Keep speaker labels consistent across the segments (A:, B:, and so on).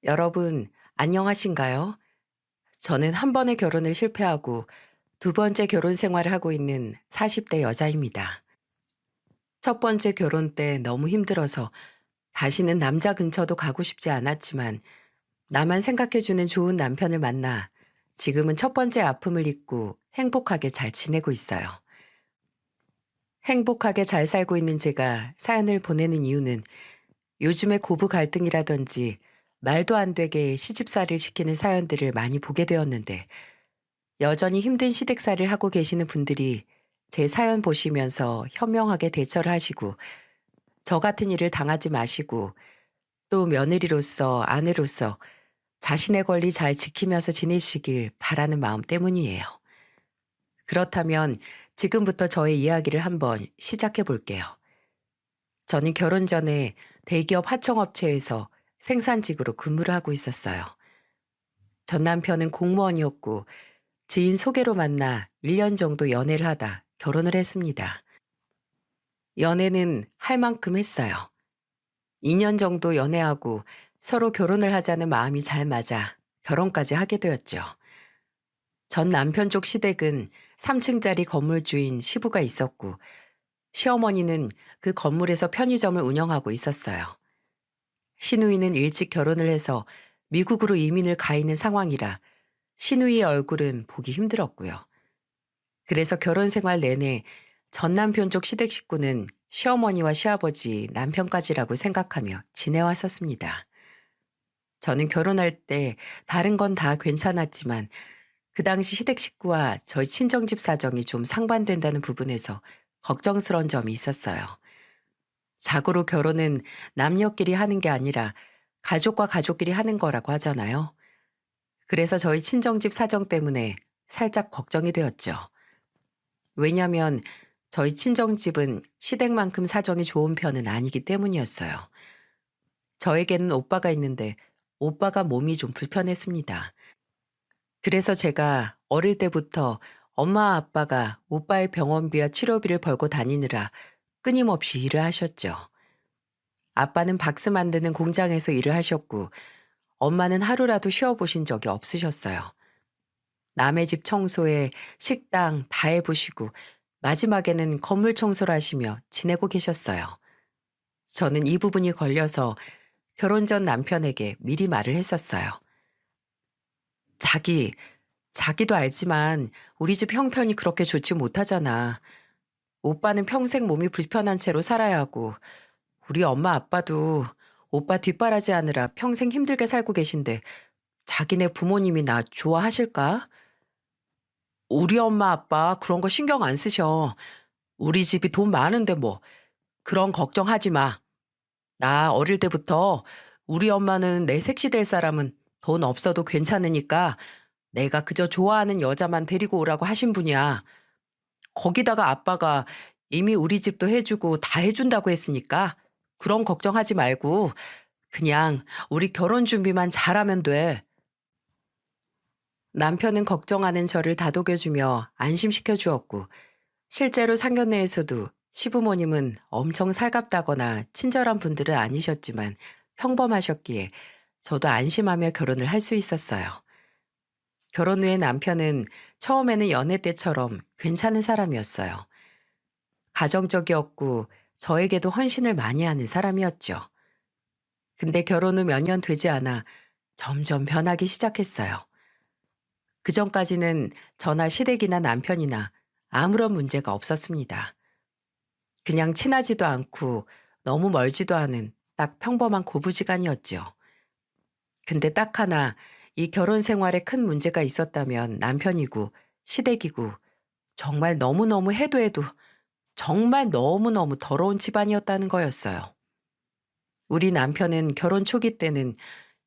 A: 여러분, 안녕하신가요? 저는 한 번의 결혼을 실패하고 두 번째 결혼 생활을 하고 있는 40대 여자입니다. 첫 번째 결혼 때 너무 힘들어서 다시는 남자 근처도 가고 싶지 않았지만 나만 생각해주는 좋은 남편을 만나 지금은 첫 번째 아픔을 잊고 행복하게 잘 지내고 있어요. 행복하게 잘 살고 있는 제가 사연을 보내는 이유는 요즘에 고부 갈등이라든지 말도 안 되게 시집살이를 시키는 사연들을 많이 보게 되었는데 여전히 힘든 시댁살이를 하고 계시는 분들이 제 사연 보시면서 현명하게 대처를 하시고 저 같은 일을 당하지 마시고 또 며느리로서 아내로서 자신의 권리 잘 지키면서 지내시길 바라는 마음 때문이에요. 그렇다면 지금부터 저의 이야기를 한번 시작해 볼게요. 저는 결혼 전에 대기업 하청업체에서 생산직으로 근무를 하고 있었어요. 전 남편은 공무원이었고 지인 소개로 만나 1년 정도 연애를 하다 결혼을 했습니다. 연애는 할 만큼 했어요. 2년 정도 연애하고 서로 결혼을 하자는 마음이 잘 맞아 결혼까지 하게 되었죠. 전 남편 쪽 시댁은 3층짜리 건물주인 시부가 있었고 시어머니는 그 건물에서 편의점을 운영하고 있었어요. 시누이는 일찍 결혼을 해서 미국으로 이민을 가 있는 상황이라 시누이의 얼굴은 보기 힘들었고요. 그래서 결혼 생활 내내 전 남편 쪽 시댁 식구는 시어머니와 시아버지, 남편까지라고 생각하며 지내왔었습니다. 저는 결혼할 때 다른 건 다 괜찮았지만 그 당시 시댁 식구와 저희 친정집 사정이 좀 상반된다는 부분에서 걱정스러운 점이 있었어요. 자고로 결혼은 남녀끼리 하는 게 아니라 가족과 가족끼리 하는 거라고 하잖아요. 그래서 저희 친정집 사정 때문에 살짝 걱정이 되었죠. 왜냐면 저희 친정집은 시댁만큼 사정이 좋은 편은 아니기 때문이었어요. 저에게는 오빠가 있는데 오빠가 몸이 좀 불편했습니다. 그래서 제가 어릴 때부터 엄마 아빠가 오빠의 병원비와 치료비를 벌고 다니느라 끊임없이 일을 하셨죠. 아빠는 박스 만드는 공장에서 일을 하셨고 엄마는 하루라도 쉬어보신 적이 없으셨어요. 남의 집 청소에 식당 다 해보시고 마지막에는 건물 청소를 하시며 지내고 계셨어요. 저는 이 부분이 걸려서 결혼 전 남편에게 미리 말을 했었어요. 자기, 자기도 알지만 우리 집 형편이 그렇게 좋지 못하잖아. 오빠는 평생 몸이 불편한 채로 살아야 하고 우리 엄마 아빠도 오빠 뒷바라지 하느라 평생 힘들게 살고 계신데 자기네 부모님이 나 좋아하실까? 우리 엄마 아빠 그런 거 신경 안 쓰셔. 우리 집이 돈 많은데 뭐. 그런 걱정하지 마. 나 어릴 때부터 우리 엄마는 내 색시 될 사람은 돈 없어도 괜찮으니까 내가 그저 좋아하는 여자만 데리고 오라고 하신 분이야. 거기다가 아빠가 이미 우리 집도 해주고 다 해준다고 했으니까 그런 걱정하지 말고 그냥 우리 결혼 준비만 잘하면 돼. 남편은 걱정하는 저를 다독여주며 안심시켜 주었고 실제로 상견례에서도 시부모님은 엄청 살갑다거나 친절한 분들은 아니셨지만 평범하셨기에 저도 안심하며 결혼을 할 수 있었어요. 결혼 후에 남편은 처음에는 연애 때처럼 괜찮은 사람이었어요. 가정적이었고 저에게도 헌신을 많이 하는 사람이었죠. 근데 결혼 후 몇 년 되지 않아 점점 변하기 시작했어요. 그전까지는 저나 시댁이나 남편이나 아무런 문제가 없었습니다. 그냥 친하지도 않고 너무 멀지도 않은 딱 평범한 고부지간이었죠. 근데 딱 하나 이 결혼 생활에 큰 문제가 있었다면 남편이고 시댁이고 정말 너무너무 해도 해도 정말 너무너무 더러운 집안이었다는 거였어요. 우리 남편은 결혼 초기 때는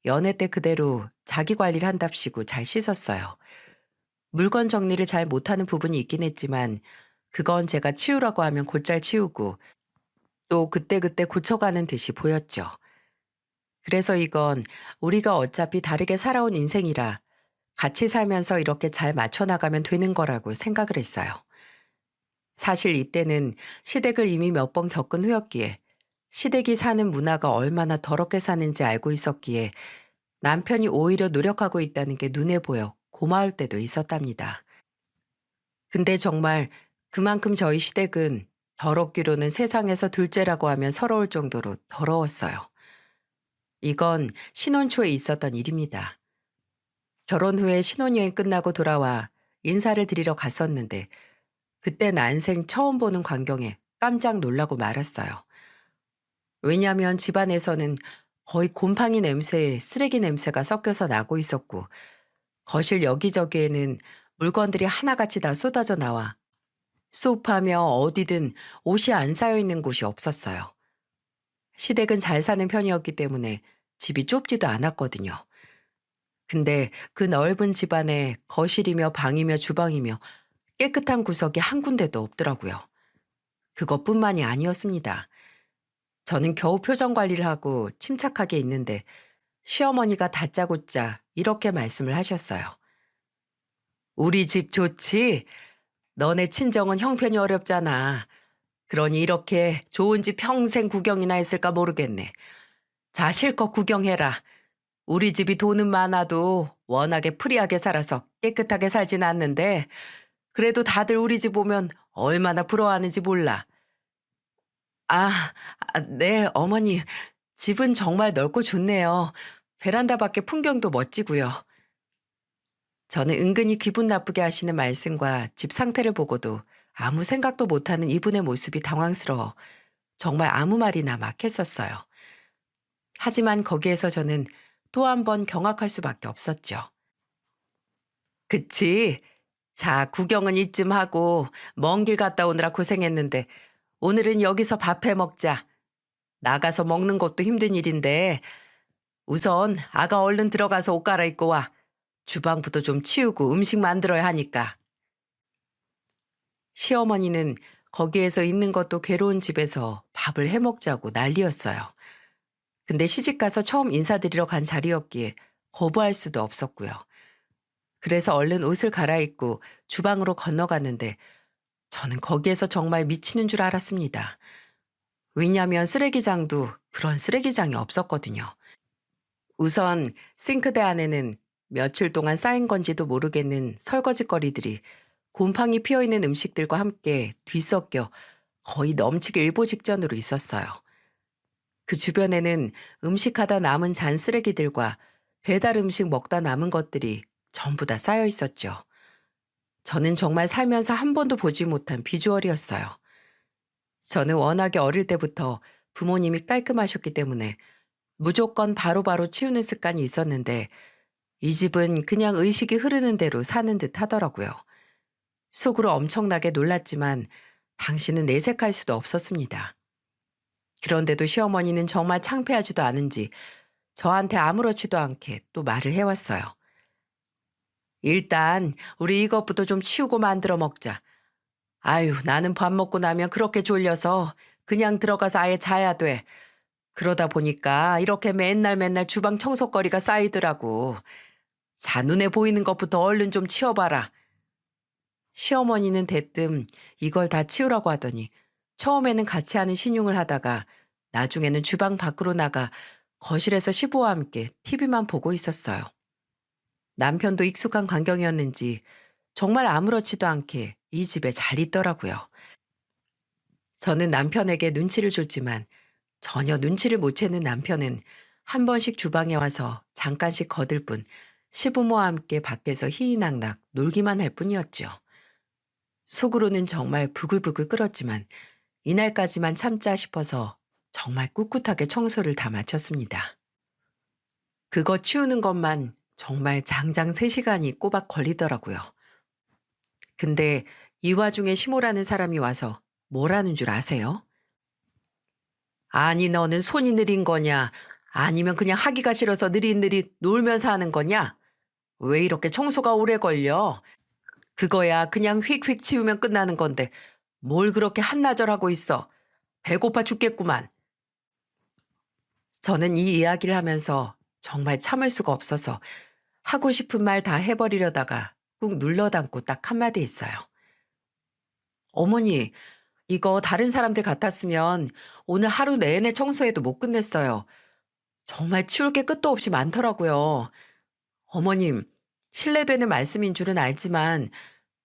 A: 연애 때 그대로 자기 관리를 한답시고 잘 씻었어요. 물건 정리를 잘 못하는 부분이 있긴 했지만 그건 제가 치우라고 하면 곧잘 치우고 또 그때그때 고쳐가는 듯이 보였죠. 그래서 이건 우리가 어차피 다르게 살아온 인생이라 같이 살면서 이렇게 잘 맞춰나가면 되는 거라고 생각을 했어요. 사실 이때는 시댁을 이미 몇 번 겪은 후였기에 시댁이 사는 문화가 얼마나 더럽게 사는지 알고 있었기에 남편이 오히려 노력하고 있다는 게 눈에 보여 고마울 때도 있었답니다. 근데 정말 그만큼 저희 시댁은 더럽기로는 세상에서 둘째라고 하면 서러울 정도로 더러웠어요. 이건 신혼 초에 있었던 일입니다. 결혼 후에 신혼여행 끝나고 돌아와 인사를 드리러 갔었는데 그때 난생 처음 보는 광경에 깜짝 놀라고 말았어요. 왜냐하면 집안에서는 거의 곰팡이 냄새에 쓰레기 냄새가 섞여서 나고 있었고 거실 여기저기에는 물건들이 하나같이 다 쏟아져 나와 소파며 어디든 옷이 안 쌓여 있는 곳이 없었어요. 시댁은 잘 사는 편이었기 때문에 집이 좁지도 않았거든요. 근데 그 넓은 집안에 거실이며 방이며 주방이며 깨끗한 구석이 한 군데도 없더라고요. 그것뿐만이 아니었습니다. 저는 겨우 표정 관리를 하고 침착하게 있는데 시어머니가 다짜고짜 이렇게 말씀을 하셨어요. 우리 집 좋지? 너네 친정은 형편이 어렵잖아. 그러니 이렇게 좋은 집 평생 구경이나 했을까 모르겠네. 자, 실컷 구경해라. 우리 집이 돈은 많아도 워낙에 프리하게 살아서 깨끗하게 살진 않는데 그래도 다들 우리 집 오면 얼마나 부러워하는지 몰라. 네, 어머니. 집은 정말 넓고 좋네요. 베란다 밖에 풍경도 멋지고요. 저는 은근히 기분 나쁘게 하시는 말씀과 집 상태를 보고도 아무 생각도 못하는 이분의 모습이 당황스러워 정말 아무 말이나 막 했었어요. 하지만 거기에서 저는 또 한 번 경악할 수밖에 없었죠. 그치? 자, 구경은 이쯤 하고 먼 길 갔다 오느라 고생했는데 오늘은 여기서 밥해 먹자. 나가서 먹는 것도 힘든 일인데 우선 아가 얼른 들어가서 옷 갈아입고 와. 주방부터 좀 치우고 음식 만들어야 하니까. 시어머니는 거기에서 있는 것도 괴로운 집에서 밥을 해 먹자고 난리였어요. 근데 시집가서 처음 인사드리러 간 자리였기에 거부할 수도 없었고요. 그래서 얼른 옷을 갈아입고 주방으로 건너갔는데 저는 거기에서 정말 미치는 줄 알았습니다. 왜냐하면 쓰레기장도 그런 쓰레기장이 없었거든요. 우선 싱크대 안에는 며칠 동안 쌓인 건지도 모르겠는 설거지거리들이 곰팡이 피어있는 음식들과 함께 뒤섞여 거의 넘치기 일보 직전으로 있었어요. 그 주변에는 음식하다 남은 잔 쓰레기들과 배달 음식 먹다 남은 것들이 전부 다 쌓여 있었죠. 저는 정말 살면서 한 번도 보지 못한 비주얼이었어요. 저는 워낙에 어릴 때부터 부모님이 깔끔하셨기 때문에 무조건 바로바로 치우는 습관이 있었는데 이 집은 그냥 의식이 흐르는 대로 사는 듯 하더라고요. 속으로 엄청나게 놀랐지만 당신은 내색할 수도 없었습니다. 그런데도 시어머니는 정말 창피하지도 않은지 저한테 아무렇지도 않게 또 말을 해왔어요. 일단 우리 이것부터 좀 치우고 만들어 먹자. 아유, 나는 밥 먹고 나면 그렇게 졸려서 그냥 들어가서 아예 자야 돼. 그러다 보니까 이렇게 맨날 맨날 주방 청소거리가 쌓이더라고. 자, 눈에 보이는 것부터 얼른 좀 치워봐라. 시어머니는 대뜸 이걸 다 치우라고 하더니 처음에는 같이 하는 신용을 하다가 나중에는 주방 밖으로 나가 거실에서 시부와 함께 TV만 보고 있었어요. 남편도 익숙한 광경이었는지 정말 아무렇지도 않게 이 집에 잘 있더라고요. 저는 남편에게 눈치를 줬지만 전혀 눈치를 못 채는 남편은 한 번씩 주방에 와서 잠깐씩 거들 뿐 시부모와 함께 밖에서 희희낙낙 놀기만 할 뿐이었죠. 속으로는 정말 부글부글 끓었지만 이날까지만 참자 싶어서 정말 꿋꿋하게 청소를 다 마쳤습니다. 그거 치우는 것만 정말 장장 3시간이 꼬박 걸리더라고요. 근데 이 와중에 시모라는 사람이 와서 뭐라는 줄 아세요? 아니, 너는 손이 느린 거냐? 아니면 그냥 하기가 싫어서 느릿느릿 놀면서 하는 거냐? 왜 이렇게 청소가 오래 걸려? 그거야 그냥 휙휙 치우면 끝나는 건데 뭘 그렇게 한나절 하고 있어. 배고파 죽겠구만. 저는 이 이야기를 하면서 정말 참을 수가 없어서 하고 싶은 말 다 해버리려다가 꾹 눌러 담고 딱 한마디 했어요. 어머니, 이거 다른 사람들 같았으면 오늘 하루 내내 청소해도 못 끝냈어요. 정말 치울 게 끝도 없이 많더라고요. 어머님, 실례되는 말씀인 줄은 알지만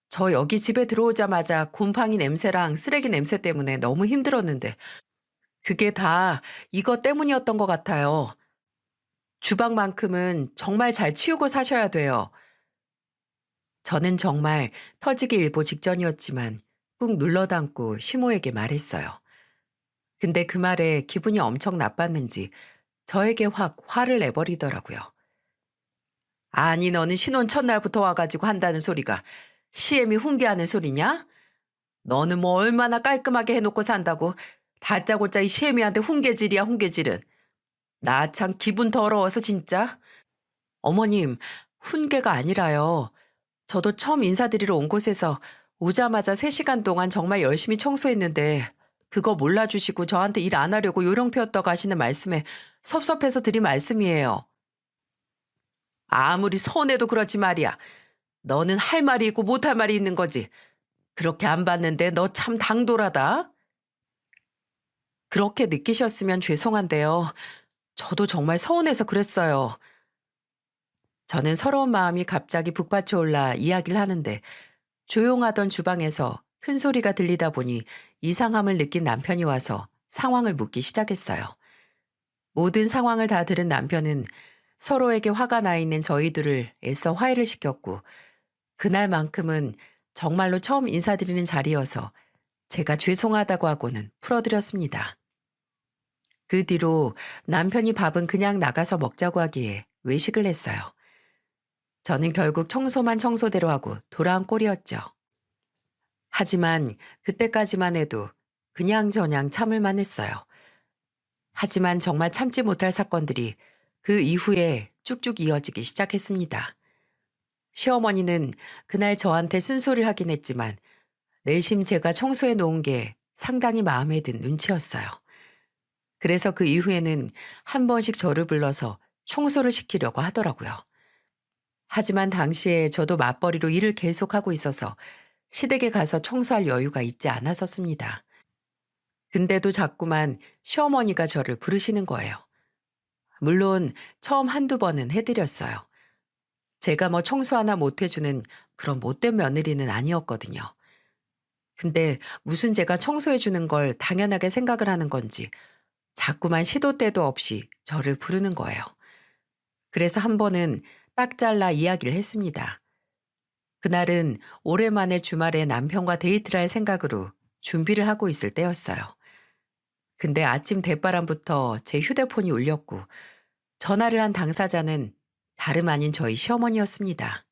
A: 저 여기 집에 들어오자마자 곰팡이 냄새랑 쓰레기 냄새 때문에 너무 힘들었는데 그게 다 이것 때문이었던 것 같아요. 주방만큼은 정말 잘 치우고 사셔야 돼요. 저는 정말 터지기 일보 직전이었지만 꾹 눌러 담고 시모에게 말했어요. 근데 그 말에 기분이 엄청 나빴는지 저에게 확 화를 내버리더라고요. 아니, 너는 신혼 첫날부터 와가지고 한다는 소리가 시엠이 훈계하는 소리냐? 너는 뭐 얼마나 깔끔하게 해놓고 산다고 다짜고짜 이 시엠이한테 훈계질이야, 훈계질은. 나 참 기분 더러워서 진짜. 어머님, 훈계가 아니라요. 저도 처음 인사드리러 온 곳에서 오자마자 3시간 동안 정말 열심히 청소했는데 그거 몰라주시고 저한테 일 안 하려고 요령 피웠다고 하시는 말씀에 섭섭해서 드린 말씀이에요. 아무리 서운해도 그렇지 말이야. 너는 할 말이 있고 못할 말이 있는 거지. 그렇게 안 봤는데 너 참 당돌하다. 그렇게 느끼셨으면 죄송한데요. 저도 정말 서운해서 그랬어요. 저는 서러운 마음이 갑자기 북받쳐 올라 이야기를 하는데 조용하던 주방에서 큰 소리가 들리다 보니 이상함을 느낀 남편이 와서 상황을 묻기 시작했어요. 모든 상황을 다 들은 남편은 서로에게 화가 나 있는 저희들을 애써 화해를 시켰고 그날만큼은 정말로 처음 인사드리는 자리여서 제가 죄송하다고 하고는 풀어드렸습니다. 그 뒤로 남편이 밥은 그냥 나가서 먹자고 하기에 외식을 했어요. 저는 결국 청소만 청소대로 하고 돌아온 꼴이었죠. 하지만 그때까지만 해도 그냥저냥 참을만 했어요. 하지만 정말 참지 못할 사건들이 그 이후에 쭉쭉 이어지기 시작했습니다. 시어머니는 그날 저한테 쓴소리를 하긴 했지만 내심 제가 청소해 놓은 게 상당히 마음에 든 눈치였어요. 그래서 그 이후에는 한 번씩 저를 불러서 청소를 시키려고 하더라고요. 하지만 당시에 저도 맞벌이로 일을 계속하고 있어서 시댁에 가서 청소할 여유가 있지 않았었습니다. 근데도 자꾸만 시어머니가 저를 부르시는 거예요. 물론 처음 한두 번은 해드렸어요. 제가 뭐 청소 하나 못 해주는 그런 못된 며느리는 아니었거든요. 근데 무슨 제가 청소해 주는 걸 당연하게 생각을 하는 건지 자꾸만 시도 때도 없이 저를 부르는 거예요. 그래서 한 번은 딱 잘라 이야기를 했습니다. 그날은 오랜만에 주말에 남편과 데이트를 할 생각으로 준비를 하고 있을 때였어요. 근데 아침 대바람부터 제 휴대폰이 울렸고 전화를 한 당사자는 다름 아닌 저희 시어머니였습니다.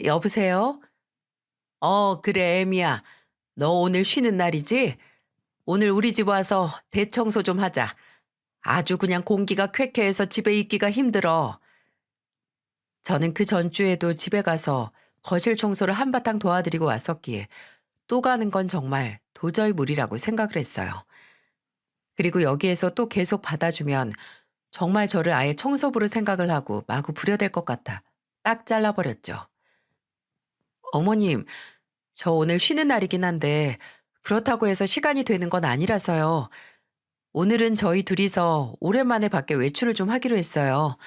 A: 여보세요? 그래, 애미야. 너 오늘 쉬는 날이지? 오늘 우리 집 와서 대청소 좀 하자. 아주 그냥 공기가 쾌쾌해서 집에 있기가 힘들어. 저는 그 전주에도 집에 가서 거실 청소를 한바탕 도와드리고 왔었기에 또 가는 건 정말 도저히 무리라고 생각을 했어요. 그리고 여기에서 또 계속 받아주면 정말 저를 아예 청소부로 생각을 하고 마구 부려댈 것 같아 딱 잘라버렸죠. 어머님, 저 오늘 쉬는 날이긴 한데 그렇다고 해서 시간이 되는 건 아니라서요. 오늘은 저희 둘이서 오랜만에 밖에 외출을 좀 하기로 했어요.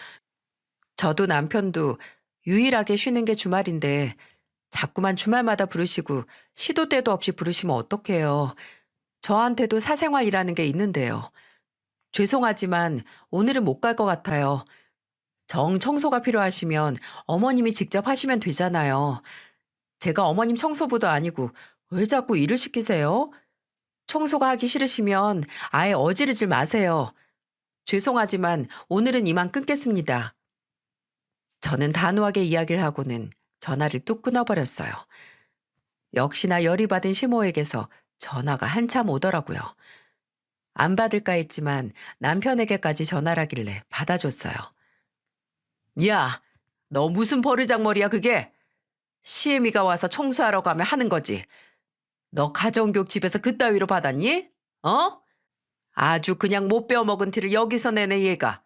A: 저도 남편도 유일하게 쉬는 게 주말인데 자꾸만 주말마다 부르시고 시도 때도 없이 부르시면 어떡해요. 저한테도 사생활이라는 게 있는데요. 죄송하지만 오늘은 못 갈 것 같아요. 정 청소가 필요하시면 어머님이 직접 하시면 되잖아요. 제가 어머님 청소부도 아니고 왜 자꾸 일을 시키세요? 청소가 하기 싫으시면 아예 어지르질 마세요. 죄송하지만 오늘은 이만 끊겠습니다. 저는 단호하게 이야기를 하고는 전화를 뚝 끊어버렸어요. 역시나 열이 받은 시모에게서 전화가 한참 오더라고요. 안 받을까 했지만 남편에게까지 전화를 하길래 받아줬어요. 야, 너 무슨 버르장머리야 그게? 시애미가 와서 청소하러 가면 하는 거지. 너 가정교육 집에서 그따위로 받았니? 어? 아주 그냥 못 배워먹은 티를 여기서 내네 얘가.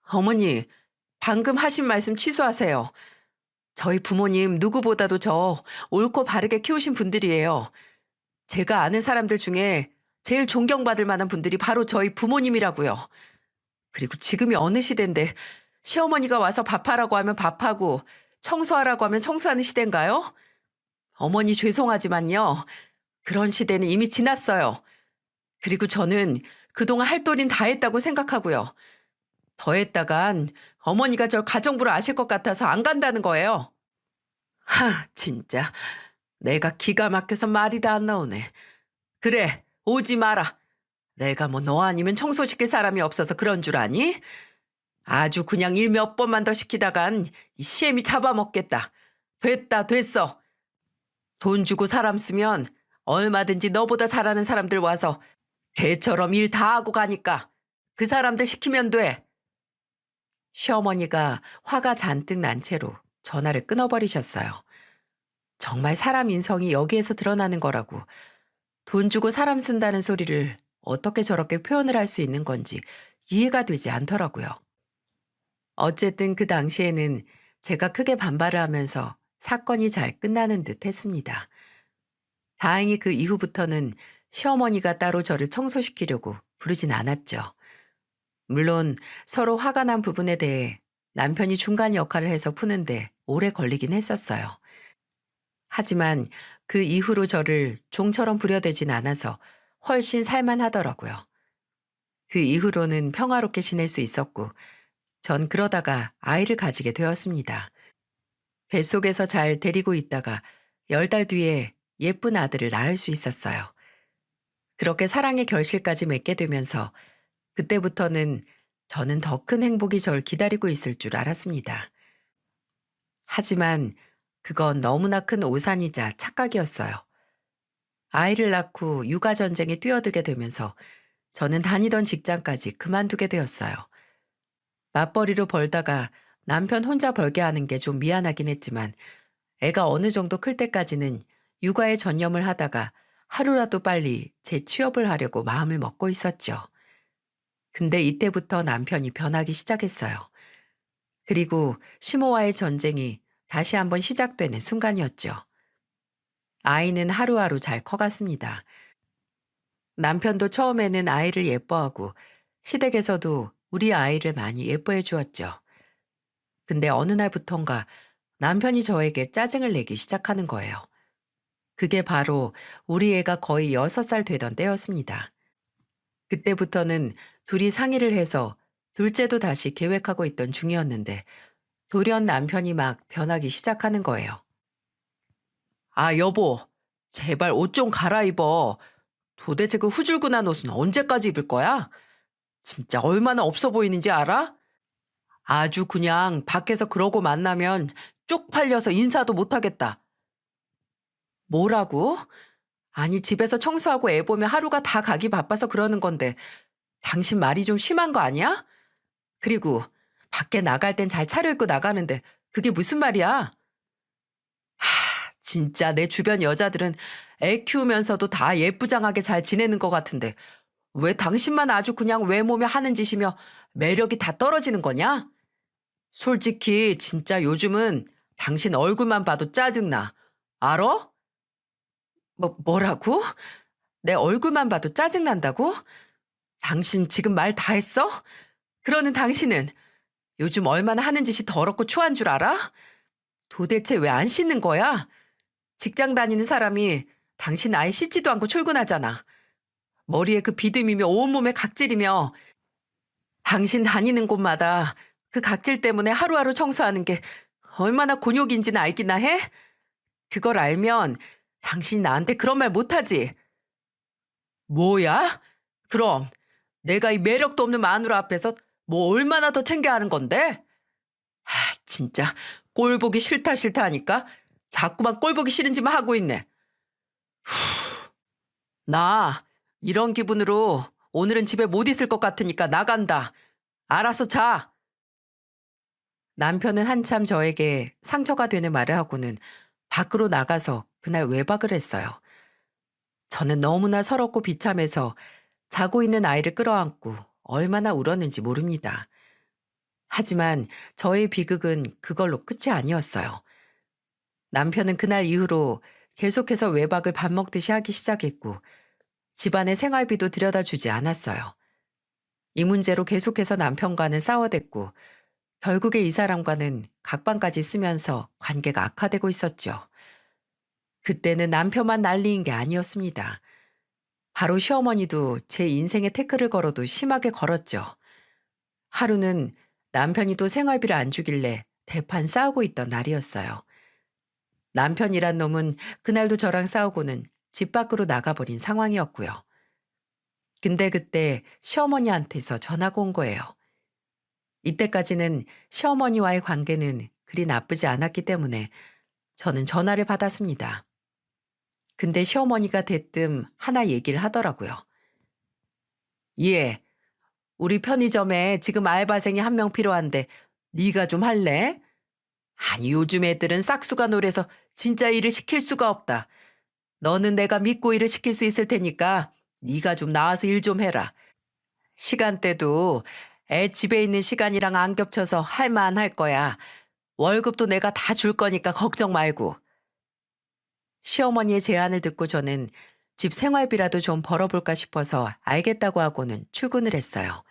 A: 어머니, 방금 하신 말씀 취소하세요. 저희 부모님 누구보다도 저 옳고 바르게 키우신 분들이에요. 제가 아는 사람들 중에 제일 존경받을 만한 분들이 바로 저희 부모님이라고요. 그리고 지금이 어느 시대인데 시어머니가 와서 밥하라고 하면 밥하고 청소하라고 하면 청소하는 시대인가요? 어머니 죄송하지만요. 그런 시대는 이미 지났어요. 그리고 저는 그동안 할 도리는 다 했다고 생각하고요. 더 했다간 어머니가 절 가정부로 아실 것 같아서 안 간다는 거예요. 진짜. 내가 기가 막혀서 말이 다 안 나오네. 그래, 오지 마라. 내가 뭐 너 아니면 청소시킬 사람이 없어서 그런 줄 아니? 아주 그냥 일 몇 번만 더 시키다간 이 시엠이 잡아먹겠다. 됐다, 됐어. 돈 주고 사람 쓰면 얼마든지 너보다 잘하는 사람들 와서 개처럼 일 다 하고 가니까 그 사람들 시키면 돼. 시어머니가 화가 잔뜩 난 채로 전화를 끊어버리셨어요. 정말 사람 인성이 여기에서 드러나는 거라고. 돈 주고 사람 쓴다는 소리를 어떻게 저렇게 표현을 할 수 있는 건지 이해가 되지 않더라고요. 어쨌든 그 당시에는 제가 크게 반발을 하면서 사건이 잘 끝나는 듯 했습니다. 다행히 그 이후부터는 시어머니가 따로 저를 청소시키려고 부르진 않았죠. 물론 서로 화가 난 부분에 대해 남편이 중간 역할을 해서 푸는데 오래 걸리긴 했었어요. 하지만 그 이후로 저를 종처럼 부려대진 않아서 훨씬 살만하더라고요. 그 이후로는 평화롭게 지낼 수 있었고 전 그러다가 아이를 가지게 되었습니다. 뱃속에서 잘 데리고 있다가 10달 뒤에 예쁜 아들을 낳을 수 있었어요. 그렇게 사랑의 결실까지 맺게 되면서 그때부터는 저는 더 큰 행복이 절 기다리고 있을 줄 알았습니다. 하지만 그건 너무나 큰 오산이자 착각이었어요. 아이를 낳고 육아 전쟁에 뛰어들게 되면서 저는 다니던 직장까지 그만두게 되었어요. 맞벌이로 벌다가 남편 혼자 벌게 하는 게 좀 미안하긴 했지만 애가 어느 정도 클 때까지는 육아에 전념을 하다가 하루라도 빨리 재취업을 하려고 마음을 먹고 있었죠. 근데 이때부터 남편이 변하기 시작했어요. 그리고 시모와의 전쟁이 다시 한번 시작되는 순간이었죠. 아이는 하루하루 잘 커갔습니다. 남편도 처음에는 아이를 예뻐하고 시댁에서도 우리 아이를 많이 예뻐해 주었죠. 근데 어느 날부턴가 남편이 저에게 짜증을 내기 시작하는 거예요. 그게 바로 우리 애가 거의 6살 되던 때였습니다. 그때부터는 둘이 상의를 해서 둘째도 다시 계획하고 있던 중이었는데 돌연 남편이 막 변하기 시작하는 거예요. 아, 여보, 제발 옷 좀 갈아입어. 도대체 그 후줄근한 옷은 언제까지 입을 거야? 진짜 얼마나 없어 보이는지 알아? 아주 그냥 밖에서 그러고 만나면 쪽팔려서 인사도 못하겠다. 뭐라고? 아니, 집에서 청소하고 애 보면 하루가 다 가기 바빠서 그러는 건데 당신 말이 좀 심한 거 아니야? 그리고 밖에 나갈 땐 잘 차려입고 나가는데 그게 무슨 말이야? 진짜 내 주변 여자들은 애 키우면서도 다 예쁘장하게 잘 지내는 것 같은데 왜 당신만 아주 그냥 외모며 하는 짓이며 매력이 다 떨어지는 거냐? 솔직히 진짜 요즘은 당신 얼굴만 봐도 짜증나. 알어? 뭐라고? 내 얼굴만 봐도 짜증난다고? 당신 지금 말 다 했어? 그러는 당신은 요즘 얼마나 하는 짓이 더럽고 추한 줄 알아? 도대체 왜 안 씻는 거야? 직장 다니는 사람이 당신 아예 씻지도 않고 출근하잖아. 머리에 그 비듬이며 온몸에 각질이며 당신 다니는 곳마다 그 각질 때문에 하루하루 청소하는 게 얼마나 곤욕인지는 알기나 해? 그걸 알면 당신이 나한테 그런 말 못하지. 뭐야? 그럼 내가 이 매력도 없는 마누라 앞에서 뭐 얼마나 더 챙겨야 하는 건데? 진짜 꼴 보기 싫다 싫다 하니까 자꾸만 꼴 보기 싫은 짓만 하고 있네. 나 이런 기분으로 오늘은 집에 못 있을 것 같으니까 나간다. 알아서 자. 남편은 한참 저에게 상처가 되는 말을 하고는 밖으로 나가서 그날 외박을 했어요. 저는 너무나 서럽고 비참해서 자고 있는 아이를 끌어안고 얼마나 울었는지 모릅니다. 하지만 저의 비극은 그걸로 끝이 아니었어요. 남편은 그날 이후로 계속해서 외박을 밥 먹듯이 하기 시작했고 집안의 생활비도 들여다 주지 않았어요. 이 문제로 계속해서 남편과는 싸워댔고 결국에 이 사람과는 각방까지 쓰면서 관계가 악화되고 있었죠. 그때는 남편만 난리인 게 아니었습니다. 바로 시어머니도 제 인생에 태클을 걸어도 심하게 걸었죠. 하루는 남편이 또 생활비를 안 주길래 대판 싸우고 있던 날이었어요. 남편이란 놈은 그날도 저랑 싸우고는 집 밖으로 나가버린 상황이었고요. 근데 그때 시어머니한테서 전화가 온 거예요. 이때까지는 시어머니와의 관계는 그리 나쁘지 않았기 때문에 저는 전화를 받았습니다. 근데 시어머니가 대뜸 하나 얘기를 하더라고요. 예, 우리 편의점에 지금 알바생이 한 명 필요한데 네가 좀 할래? 아니 요즘 애들은 싹수가 노래서 진짜 일을 시킬 수가 없다. 너는 내가 믿고 일을 시킬 수 있을 테니까 네가 좀 나와서 일 좀 해라. 시간대도 애 집에 있는 시간이랑 안 겹쳐서 할 만할 거야. 월급도 내가 다 줄 거니까 걱정 말고. 시어머니의 제안을 듣고 저는 집 생활비라도 좀 벌어볼까 싶어서 알겠다고 하고는 출근을 했어요.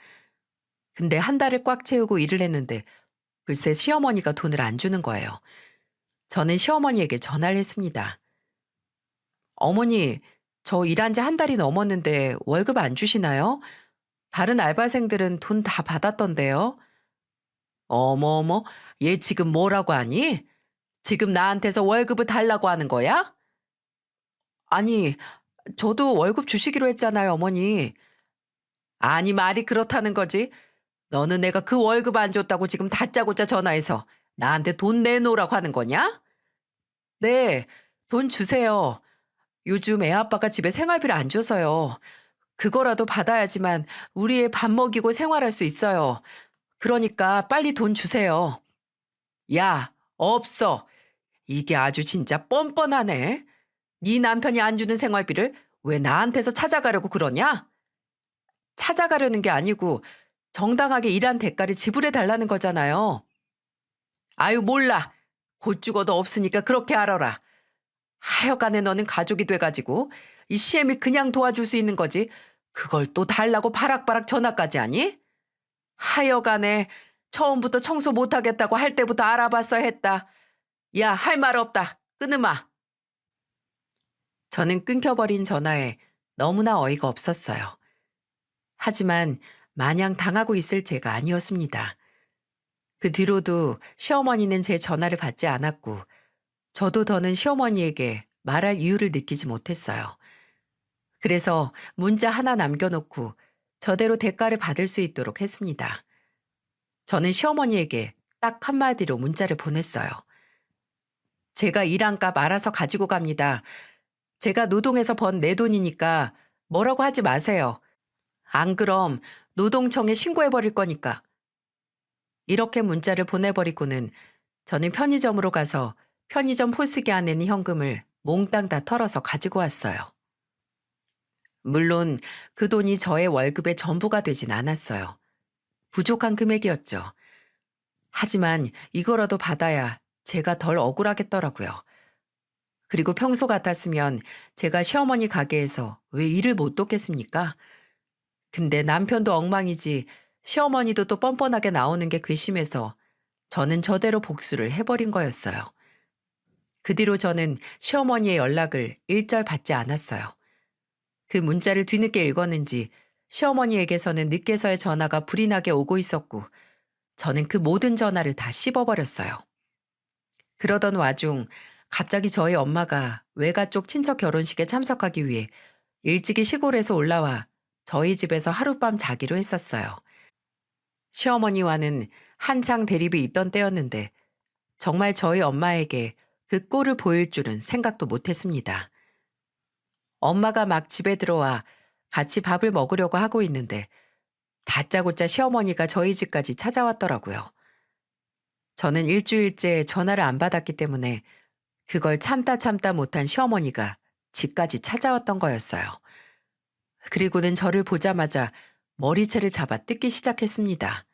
A: 근데 한 달을 꽉 채우고 일을 했는데 글쎄 시어머니가 돈을 안 주는 거예요. 저는 시어머니에게 전화를 했습니다. 어머니, 저 일한 지 한 달이 넘었는데 월급 안 주시나요? 다른 알바생들은 돈 다 받았던데요. 어머어머, 얘 지금 뭐라고 하니? 지금 나한테서 월급을 달라고 하는 거야? 아니, 저도 월급 주시기로 했잖아요, 어머니. 아니, 말이 그렇다는 거지. 너는 내가 그 월급 안 줬다고 지금 다짜고짜 전화해서 나한테 돈 내놓으라고 하는 거냐? 네, 돈 주세요. 요즘 애 아빠가 집에 생활비를 안 줘서요. 그거라도 받아야지만 우리 애 밥 먹이고 생활할 수 있어요. 그러니까 빨리 돈 주세요. 야, 없어. 이게 아주 진짜 뻔뻔하네. 네 남편이 안 주는 생활비를 왜 나한테서 찾아가려고 그러냐? 찾아가려는 게 아니고 정당하게 일한 대가를 지불해 달라는 거잖아요. 아유, 몰라. 곧 죽어도 없으니까 그렇게 알아라. 하여간에 너는 가족이 돼가지고 이 시엠이 그냥 도와줄 수 있는 거지. 그걸 또 달라고 바락바락 전화까지 하니? 하여간에 처음부터 청소 못하겠다고 할 때부터 알아봤어야 했다. 야, 할 말 없다. 끊으마. 저는 끊겨버린 전화에 너무나 어이가 없었어요. 하지만 마냥 당하고 있을 제가 아니었습니다. 그 뒤로도 시어머니는 제 전화를 받지 않았고 저도 더는 시어머니에게 말할 이유를 느끼지 못했어요. 그래서 문자 하나 남겨놓고 저대로 대가를 받을 수 있도록 했습니다. 저는 시어머니에게 딱 한마디로 문자를 보냈어요. 제가 일한 값 알아서 가지고 갑니다. 제가 노동해서 번 내 돈이니까 뭐라고 하지 마세요. 안 그럼 노동청에 신고해버릴 거니까. 이렇게 문자를 보내버리고는 저는 편의점으로 가서 편의점 포스기 안에 있는 현금을 몽땅 다 털어서 가지고 왔어요. 물론 그 돈이 저의 월급의 전부가 되진 않았어요. 부족한 금액이었죠. 하지만 이거라도 받아야 제가 덜 억울하겠더라고요. 그리고 평소 같았으면 제가 시어머니 가게에서 왜 일을 못 돕겠습니까? 근데 남편도 엉망이지 시어머니도 또 뻔뻔하게 나오는 게 괘씸해서 저는 저대로 복수를 해버린 거였어요. 그 뒤로 저는 시어머니의 연락을 일절 받지 않았어요. 그 문자를 뒤늦게 읽었는지 시어머니에게서는 늦게서야 전화가 불이 나게 오고 있었고 저는 그 모든 전화를 다 씹어버렸어요. 그러던 와중 갑자기 저희 엄마가 외가 쪽 친척 결혼식에 참석하기 위해 일찍이 시골에서 올라와 저희 집에서 하룻밤 자기로 했었어요. 시어머니와는 한창 대립이 있던 때였는데 정말 저희 엄마에게 그 꼴을 보일 줄은 생각도 못했습니다. 엄마가 막 집에 들어와 같이 밥을 먹으려고 하고 있는데 다짜고짜 시어머니가 저희 집까지 찾아왔더라고요. 저는 일주일째 전화를 안 받았기 때문에 그걸 참다 못한 시어머니가 집까지 찾아왔던 거였어요. 그리고는 저를 보자마자 머리채를 잡아 뜯기 시작했습니다.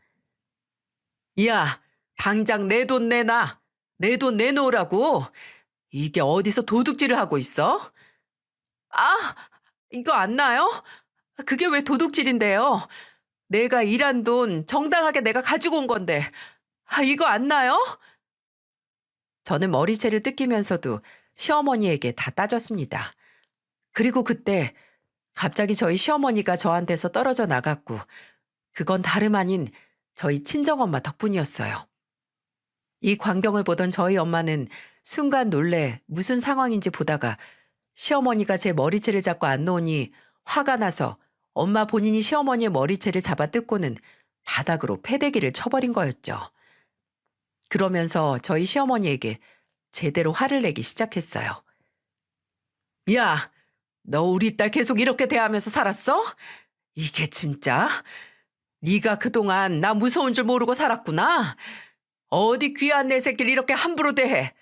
A: 야, 당장 내 돈 내놔. 내 돈 내놓으라고. 이게 어디서 도둑질을 하고 있어? 아, 이거 안 나요? 그게 왜 도둑질인데요? 내가 일한 돈 정당하게 내가 가지고 온 건데 이거 안 나요? 저는 머리채를 뜯기면서도 시어머니에게 다 따졌습니다. 그리고 그때 갑자기 저희 시어머니가 저한테서 떨어져 나갔고 그건 다름 아닌 저희 친정엄마 덕분이었어요. 이 광경을 보던 저희 엄마는 순간 놀래 무슨 상황인지 보다가 시어머니가 제 머리채를 잡고 안 놓으니 화가 나서 엄마 본인이 시어머니의 머리채를 잡아 뜯고는 바닥으로 패대기를 쳐버린 거였죠. 그러면서 저희 시어머니에게 제대로 화를 내기 시작했어요. 야, 너 우리 딸 계속 이렇게 대하면서 살았어? 이게 진짜? 네가 그동안 나 무서운 줄 모르고 살았구나. 어디 귀한 내 새끼를 이렇게 함부로 대해.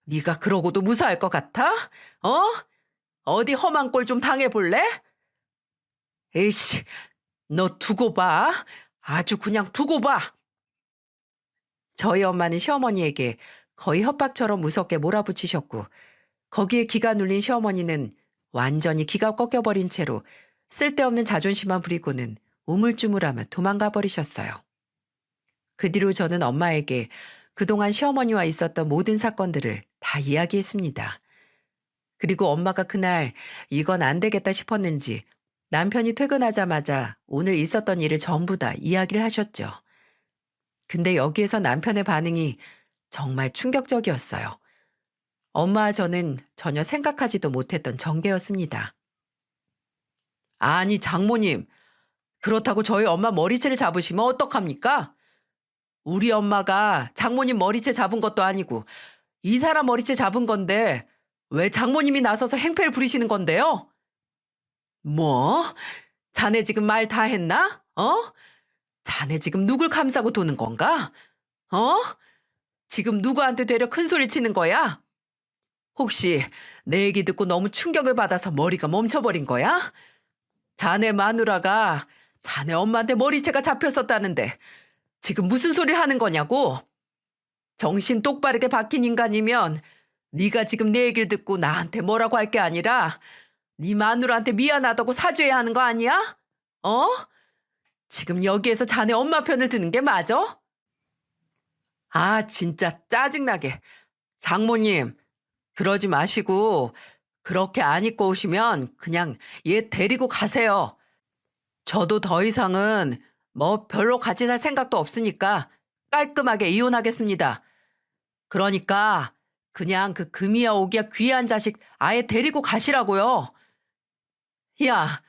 A: 네가 그러고도 무사할 것 같아? 어? 어디 험한 꼴 좀 당해볼래? 에이씨, 너 두고 봐. 아주 그냥 두고 봐. 저희 엄마는 시어머니에게 거의 협박처럼 무섭게 몰아붙이셨고 거기에 기가 눌린 시어머니는 완전히 기가 꺾여버린 채로 쓸데없는 자존심만 부리고는 우물쭈물하며 도망가 버리셨어요. 그 뒤로 저는 엄마에게 그동안 시어머니와 있었던 모든 사건들을 다 이야기했습니다. 그리고 엄마가 그날 이건 안 되겠다 싶었는지 남편이 퇴근하자마자 오늘 있었던 일을 전부 다 이야기를 하셨죠. 근데 여기에서 남편의 반응이 정말 충격적이었어요. 엄마와 저는 전혀 생각하지도 못했던 전개였습니다. 아니 장모님, 그렇다고 저희 엄마 머리채를 잡으시면 어떡합니까? 우리 엄마가 장모님 머리채 잡은 것도 아니고 이 사람 머리채 잡은 건데 왜 장모님이 나서서 행패를 부리시는 건데요? 뭐? 자네 지금 말 다 했나? 자네 지금 누굴 감싸고 도는 건가? 어? 지금 누구한테 되려 큰 소리 치는 거야? 혹시 내 얘기 듣고 너무 충격을 받아서 머리가 멈춰버린 거야? 자네 마누라가 자네 엄마한테 머리채가 잡혔었다는데 지금 무슨 소리를 하는 거냐고? 정신 똑바르게 박힌 인간이면 네가 지금 내 얘기를 듣고 나한테 뭐라고 할 게 아니라 네 마누라한테 미안하다고 사죄해야 하는 거 아니야? 어? 지금 여기에서 자네 엄마 편을 드는 게 맞아? 아, 진짜 짜증나게. 장모님, 그러지 마시고 그렇게 안 입고 오시면 그냥 얘 데리고 가세요. 저도 더 이상은 뭐 별로 같이 살 생각도 없으니까 깔끔하게 이혼하겠습니다. 그러니까 그냥 그 금이야 오기야 귀한 자식 아예 데리고 가시라고요. 야,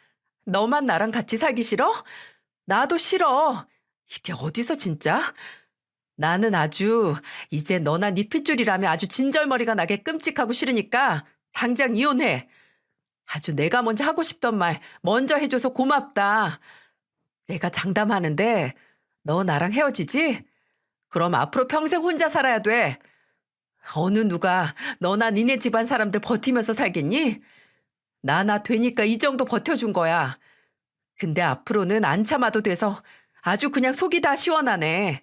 A: 너만 나랑 같이 살기 싫어? 나도 싫어. 이게 어디서 진짜? 나는 아주 이제 너나 네 핏줄이라며 아주 진절머리가 나게 끔찍하고 싫으니까 당장 이혼해. 아주 내가 먼저 하고 싶던 말 먼저 해줘서 고맙다. 내가 장담하는데 너 나랑 헤어지지? 그럼 앞으로 평생 혼자 살아야 돼. 어느 누가 너나 니네 집안 사람들 버티면서 살겠니? 나나 되니까 이 정도 버텨준 거야. 근데 앞으로는 안 참아도 돼서 아주 그냥 속이 다 시원하네.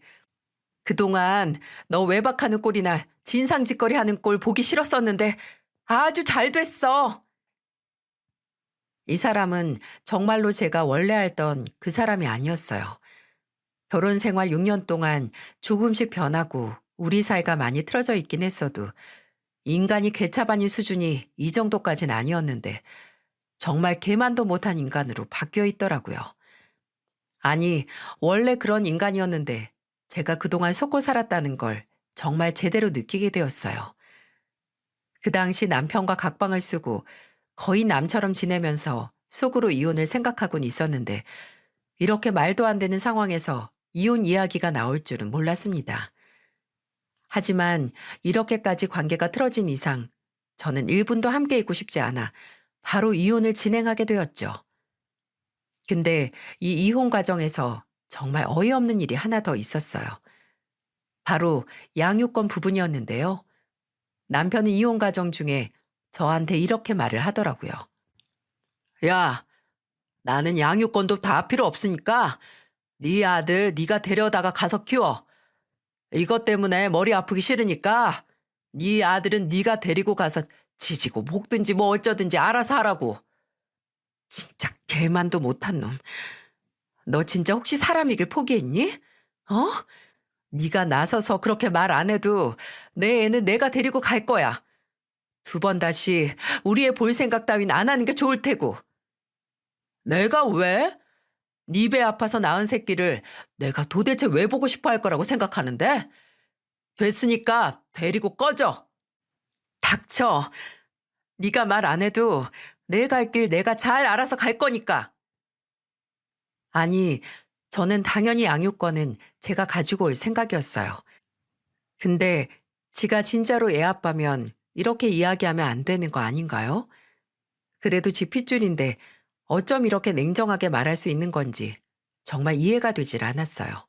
A: 그동안 너 외박하는 꼴이나 진상짓거리 하는 꼴 보기 싫었었는데 아주 잘 됐어. 이 사람은 정말로 제가 원래 알던 그 사람이 아니었어요. 결혼 생활 6년 동안 조금씩 변하고 우리 사이가 많이 틀어져 있긴 했어도 인간이 개차반인 수준이 이 정도까진 아니었는데 정말 개만도 못한 인간으로 바뀌어 있더라고요. 아니, 원래 그런 인간이었는데 제가 그동안 속고 살았다는 걸 정말 제대로 느끼게 되었어요. 그 당시 남편과 각방을 쓰고 거의 남처럼 지내면서 속으로 이혼을 생각하곤 있었는데 이렇게 말도 안 되는 상황에서 이혼 이야기가 나올 줄은 몰랐습니다. 하지만 이렇게까지 관계가 틀어진 이상 저는 1분도 함께 있고 싶지 않아 바로 이혼을 진행하게 되었죠. 근데 이 이혼 과정에서 정말 어이없는 일이 하나 더 있었어요. 바로 양육권 부분이었는데요. 남편은 이혼 과정 중에 저한테 이렇게 말을 하더라고요. 야, 나는 양육권도 다 필요 없으니까 네 아들 네가 데려다가 가서 키워. 이것 때문에 머리 아프기 싫으니까 네 아들은 네가 데리고 가서 지지고 볶든지 뭐 어쩌든지 알아서 하라고. 진짜 개만도 못한 놈. 너 진짜 혹시 사람이길 포기했니? 어? 네가 나서서 그렇게 말 안 해도 내 애는 내가 데리고 갈 거야. 두 번 다시 우리 애 볼 생각 따윈 안 하는 게 좋을 테고. 내가 왜? 네 배 아파서 낳은 새끼를 내가 도대체 왜 보고 싶어 할 거라고 생각하는데? 됐으니까 데리고 꺼져. 닥쳐. 네가 말 안 해도 내 갈 길 내가 잘 알아서 갈 거니까. 아니, 저는 당연히 양육권은 제가 가지고 올 생각이었어요. 근데 지가 진짜로 애 아빠면 이렇게 이야기하면 안 되는 거 아닌가요? 그래도 지 핏줄인데 어쩜 이렇게 냉정하게 말할 수 있는 건지 정말 이해가 되질 않았어요.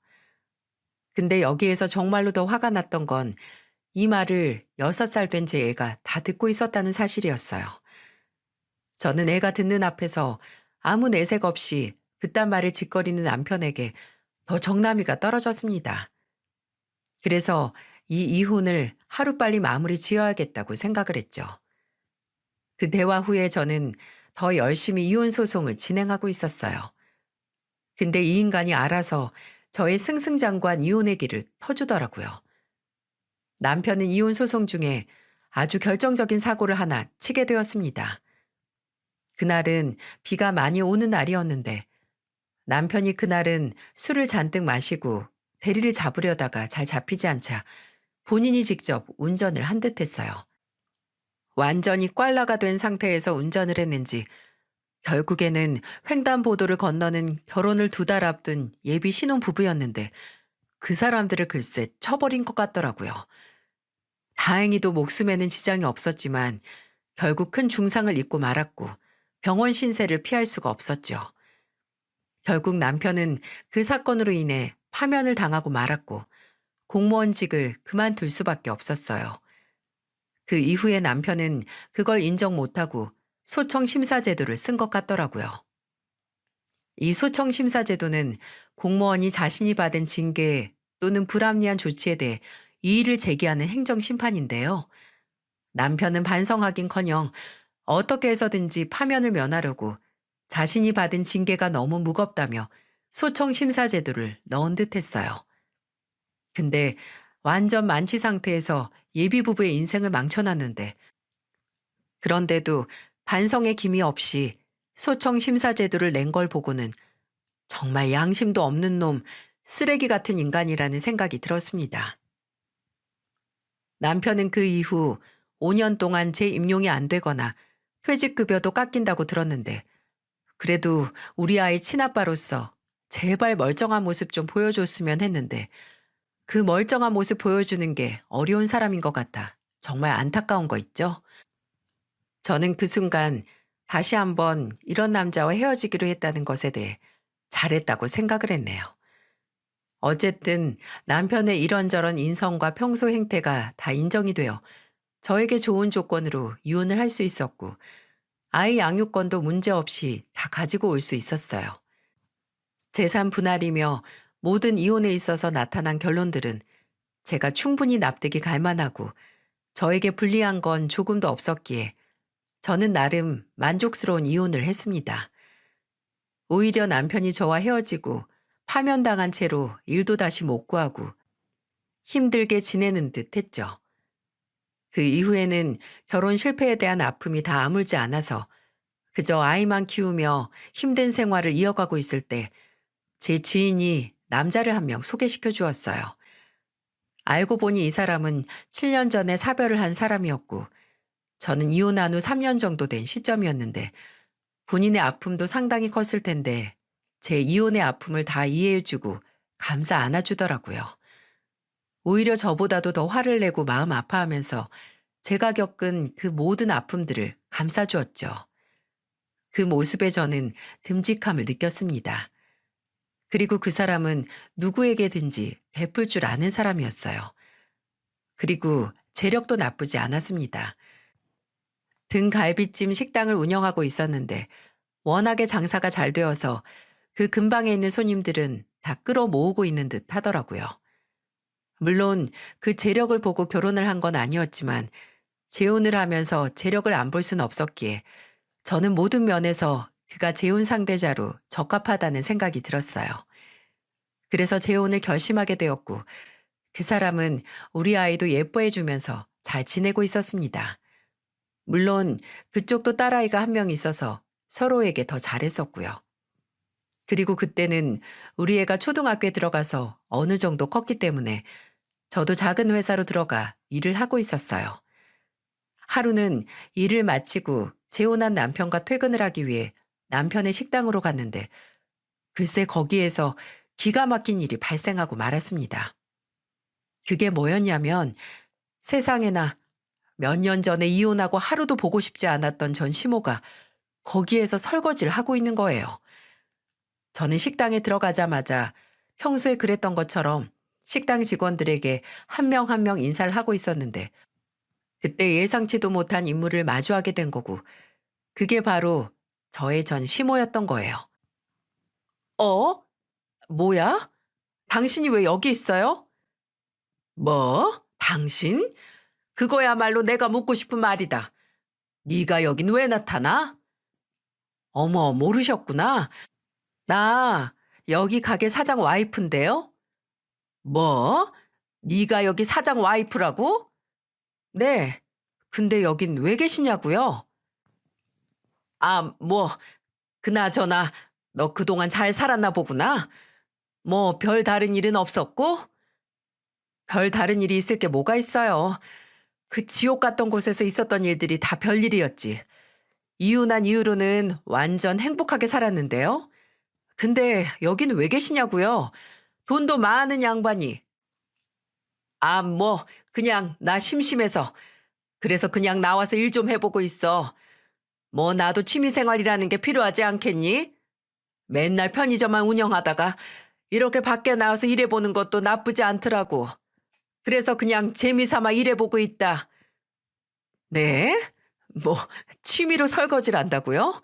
A: 근데 여기에서 정말로 더 화가 났던 건 이 말을 6살 된 제 애가 다 듣고 있었다는 사실이었어요. 저는 애가 듣는 앞에서 아무 내색 없이 그딴 말을 짓거리는 남편에게 더 정남이가 떨어졌습니다. 그래서 이 이혼을 하루빨리 마무리 지어야겠다고 생각을 했죠. 그 대화 후에 저는 더 열심히 이혼 소송을 진행하고 있었어요. 근데 이 인간이 알아서 저의 승승장구한 이혼의 길을 터주더라고요. 남편은 이혼 소송 중에 아주 결정적인 사고를 하나 치게 되었습니다. 그날은 비가 많이 오는 날이었는데 남편이 그날은 술을 잔뜩 마시고 대리를 잡으려다가 잘 잡히지 않자 본인이 직접 운전을 한 듯 했어요. 완전히 꽐라가 된 상태에서 운전을 했는지 결국에는 횡단보도를 건너는 결혼을 2달 앞둔 예비 신혼 부부였는데 그 사람들을 글쎄 쳐버린 것 같더라고요. 다행히도 목숨에는 지장이 없었지만 결국 큰 중상을 입고 말았고 병원 신세를 피할 수가 없었죠. 결국 남편은 그 사건으로 인해 파면을 당하고 말았고 공무원직을 그만둘 수밖에 없었어요. 그 이후에 남편은 그걸 인정 못하고 소청 심사제도를 쓴 것 같더라고요. 이 소청 심사제도는 공무원이 자신이 받은 징계 또는 불합리한 조치에 대해 이의를 제기하는 행정심판인데요. 남편은 반성하긴커녕 어떻게 해서든지 파면을 면하려고 자신이 받은 징계가 너무 무겁다며 소청 심사제도를 넣은 듯 했어요. 근데 완전 만취 상태에서 예비부부의 인생을 망쳐놨는데 그런데도 반성의 기미 없이 소청 심사제도를 낸 걸 보고는 정말 양심도 없는 놈, 쓰레기 같은 인간이라는 생각이 들었습니다. 남편은 그 이후 5년 동안 재임용이 안 되거나 퇴직급여도 깎인다고 들었는데 그래도 우리 아이 친아빠로서 제발 멀쩡한 모습 좀 보여줬으면 했는데 그 멀쩡한 모습 보여주는 게 어려운 사람인 것 같아 정말 안타까운 거 있죠? 저는 그 순간 다시 한번 이런 남자와 헤어지기로 했다는 것에 대해 잘했다고 생각을 했네요. 어쨌든 남편의 이런저런 인성과 평소 행태가 다 인정이 되어 저에게 좋은 조건으로 이혼을 할 수 있었고 아이 양육권도 문제없이 다 가지고 올 수 있었어요. 재산 분할이며 모든 이혼에 있어서 나타난 결론들은 제가 충분히 납득이 갈 만하고 저에게 불리한 건 조금도 없었기에 저는 나름 만족스러운 이혼을 했습니다. 오히려 남편이 저와 헤어지고 파면당한 채로 일도 다시 못 구하고 힘들게 지내는 듯 했죠. 그 이후에는 결혼 실패에 대한 아픔이 다 아물지 않아서 그저 아이만 키우며 힘든 생활을 이어가고 있을 때 제 지인이 남자를 한 명 소개시켜 주었어요. 알고 보니 이 사람은 7년 전에 사별을 한 사람이었고 저는 이혼한 후 3년 정도 된 시점이었는데 본인의 아픔도 상당히 컸을 텐데 제 이혼의 아픔을 다 이해해주고 감싸 안아주더라고요. 오히려 저보다도 더 화를 내고 마음 아파하면서 제가 겪은 그 모든 아픔들을 감싸주었죠. 그 모습에 저는 듬직함을 느꼈습니다. 그리고 그 사람은 누구에게든지 베풀 줄 아는 사람이었어요. 그리고 재력도 나쁘지 않았습니다. 등갈비찜 식당을 운영하고 있었는데 워낙에 장사가 잘 되어서 그 근방에 있는 손님들은 다 끌어모으고 있는 듯 하더라고요. 물론 그 재력을 보고 결혼을 한 건 아니었지만 재혼을 하면서 재력을 안 볼 수는 없었기에 저는 모든 면에서 그가 재혼 상대자로 적합하다는 생각이 들었어요. 그래서 재혼을 결심하게 되었고 그 사람은 우리 아이도 예뻐해 주면서 잘 지내고 있었습니다. 물론 그쪽도 딸아이가 한 명 있어서 서로에게 더 잘했었고요. 그리고 그때는 우리 애가 초등학교에 들어가서 어느 정도 컸기 때문에 저도 작은 회사로 들어가 일을 하고 있었어요. 하루는 일을 마치고 재혼한 남편과 퇴근을 하기 위해 남편의 식당으로 갔는데 글쎄 거기에서 기가 막힌 일이 발생하고 말았습니다. 그게 뭐였냐면 세상에나 몇 년 전에 이혼하고 하루도 보고 싶지 않았던 전 시모가 거기에서 설거지를 하고 있는 거예요. 저는 식당에 들어가자마자 평소에 그랬던 것처럼 식당 직원들에게 한 명 한 명 인사를 하고 있었는데 그때 예상치도 못한 인물을 마주하게 된 거고 그게 바로 저의 전 시모였던 거예요. 어? 뭐야? 당신이 왜 여기 있어요? 뭐? 당신? 그거야말로 내가 묻고 싶은 말이다. 네가 여긴 왜 나타나? 어머, 모르셨구나. 나 여기 가게 사장 와이프인데요. 뭐? 네가 여기 사장 와이프라고? 네. 근데 여긴 왜 계시냐고요? 아, 뭐 그나저나 너 그동안 잘 살았나 보구나. 뭐 별 다른 일은 없었고? 별 다른 일이 있을 게 뭐가 있어요. 그 지옥 같던 곳에서 있었던 일들이 다 별일이었지. 이혼한 이후로는 완전 행복하게 살았는데요. 근데 여기는 왜 계시냐고요? 돈도 많은 양반이. 아, 뭐 그냥 나 심심해서 그래서 그냥 나와서 일 좀 해보고 있어. 뭐 나도 취미생활이라는 게 필요하지 않겠니? 맨날 편의점만 운영하다가 이렇게 밖에 나와서 일해보는 것도 나쁘지 않더라고. 그래서 그냥 재미삼아 일해보고 있다. 네? 뭐 취미로 설거지를 한다고요?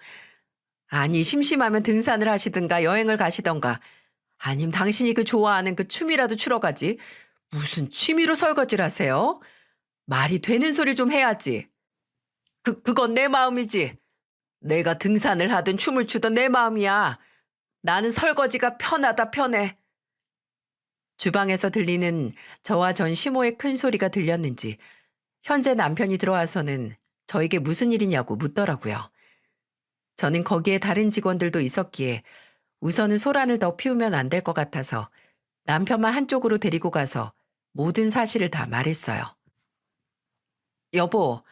A: 아니 심심하면 등산을 하시든가 여행을 가시던가 아님 당신이 그 좋아하는 그 춤이라도 추러 가지. 무슨 취미로 설거지를 하세요? 말이 되는 소리 좀 해야지. 그건 내 마음이지. 내가 등산을 하든 춤을 추든 내 마음이야. 나는 설거지가 편하다 편해. 주방에서 들리는 저와 전 시모의 큰 소리가 들렸는지 현재 남편이 들어와서는 저에게 무슨 일이냐고 묻더라고요. 저는 거기에 다른 직원들도 있었기에 우선은 소란을 더 피우면 안 될 것 같아서 남편만 한쪽으로 데리고 가서 모든 사실을 다 말했어요. 여보,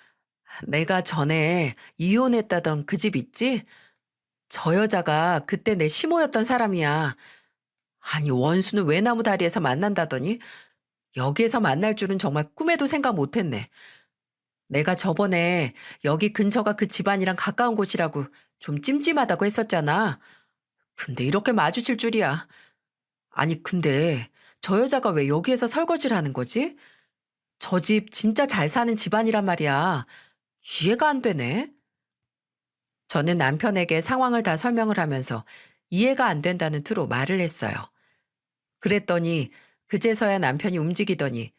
A: 내가 전에 이혼했다던 그 집 있지? 저 여자가 그때 내 시모였던 사람이야. 아니, 원수는 외나무 다리에서 만난다더니 여기에서 만날 줄은 정말 꿈에도 생각 못 했네. 내가 저번에 여기 근처가 그 집안이랑 가까운 곳이라고 좀 찜찜하다고 했었잖아. 근데 이렇게 마주칠 줄이야. 아니, 근데 저 여자가 왜 여기에서 설거지를 하는 거지? 저 집 진짜 잘 사는 집안이란 말이야. 이해가 안 되네. 저는 남편에게 상황을 다 설명을 하면서 이해가 안 된다는 투로 말을 했어요. 그랬더니 그제서야 남편이 움직이더니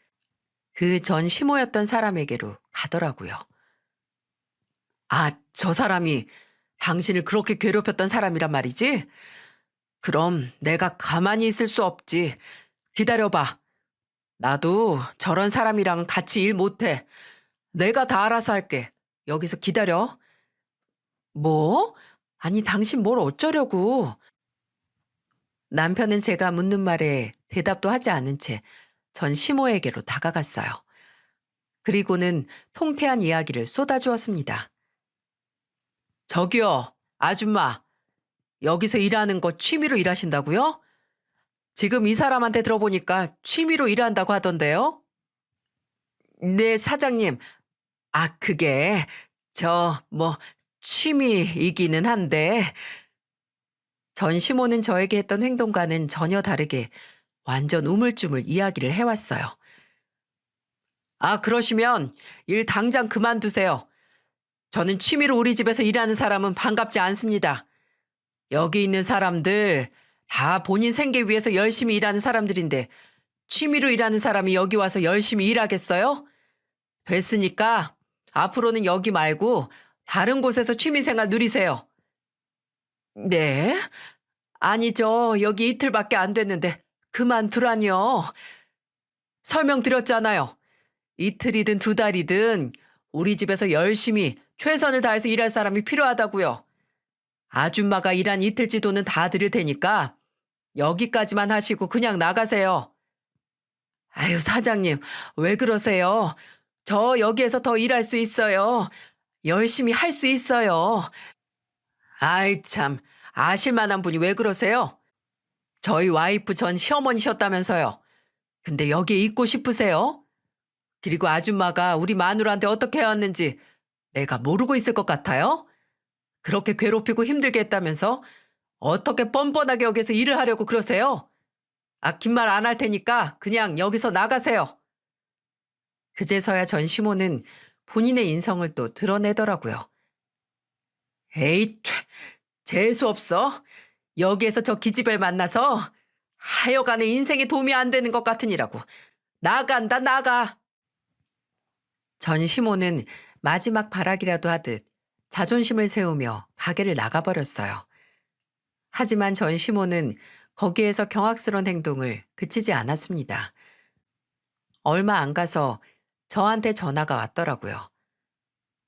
A: 그 전 시모였던 사람에게로 가더라고요. 아, 저 사람이 당신을 그렇게 괴롭혔던 사람이란 말이지? 그럼 내가 가만히 있을 수 없지. 기다려봐. 나도 저런 사람이랑은 같이 일 못해. 내가 다 알아서 할게. 여기서 기다려. 뭐? 아니, 당신 뭘 어쩌려고. 남편은 제가 묻는 말에 대답도 하지 않은 채 전 시모에게로 다가갔어요. 그리고는 통쾌한 이야기를 쏟아주었습니다. 저기요, 아줌마. 여기서 일하는 거 취미로 일하신다고요? 지금 이 사람한테 들어보니까 취미로 일한다고 하던데요? 네, 사장님. 아, 그게 뭐 취미이기는 한데 전 시모는 저에게 했던 행동과는 전혀 다르게 완전 우물쭈물 이야기를 해왔어요. 아, 그러시면 일 당장 그만두세요. 저는 취미로 우리 집에서 일하는 사람은 반갑지 않습니다. 여기 있는 사람들 다 본인 생계 위해서 열심히 일하는 사람들인데 취미로 일하는 사람이 여기 와서 열심히 일하겠어요? 됐으니까 앞으로는 여기 말고 다른 곳에서 취미생활 누리세요. 네? 아니죠. 여기 이틀밖에 안 됐는데 그만두라니요. 설명드렸잖아요. 이틀이든 두 달이든 우리 집에서 열심히 최선을 다해서 일할 사람이 필요하다고요. 아줌마가 일한 이틀치 돈은 다 드릴 테니까 여기까지만 하시고 그냥 나가세요. 아유, 사장님, 왜 그러세요? 저 여기에서 더 일할 수 있어요. 열심히 할 수 있어요. 아이, 참, 아실 만한 분이 왜 그러세요? 저희 와이프 전 시어머니셨다면서요. 근데 여기에 있고 싶으세요? 그리고 아줌마가 우리 마누라한테 어떻게 해왔는지 내가 모르고 있을 것 같아요? 그렇게 괴롭히고 힘들게 했다면서 어떻게 뻔뻔하게 여기서 일을 하려고 그러세요? 아, 긴 말 안 할 테니까 그냥 여기서 나가세요. 그제서야 전시모는 본인의 인성을 또 드러내더라고요. 에이, 재수 없어. 여기에서 저 기집애를 만나서 하여간에 인생에 도움이 안 되는 것 같으니라고. 나간다, 나가. 전시모는 마지막 발악이라도 하듯 자존심을 세우며 가게를 나가버렸어요. 하지만 전시모는 거기에서 경악스러운 행동을 그치지 않았습니다. 얼마 안 가서 저한테 전화가 왔더라고요.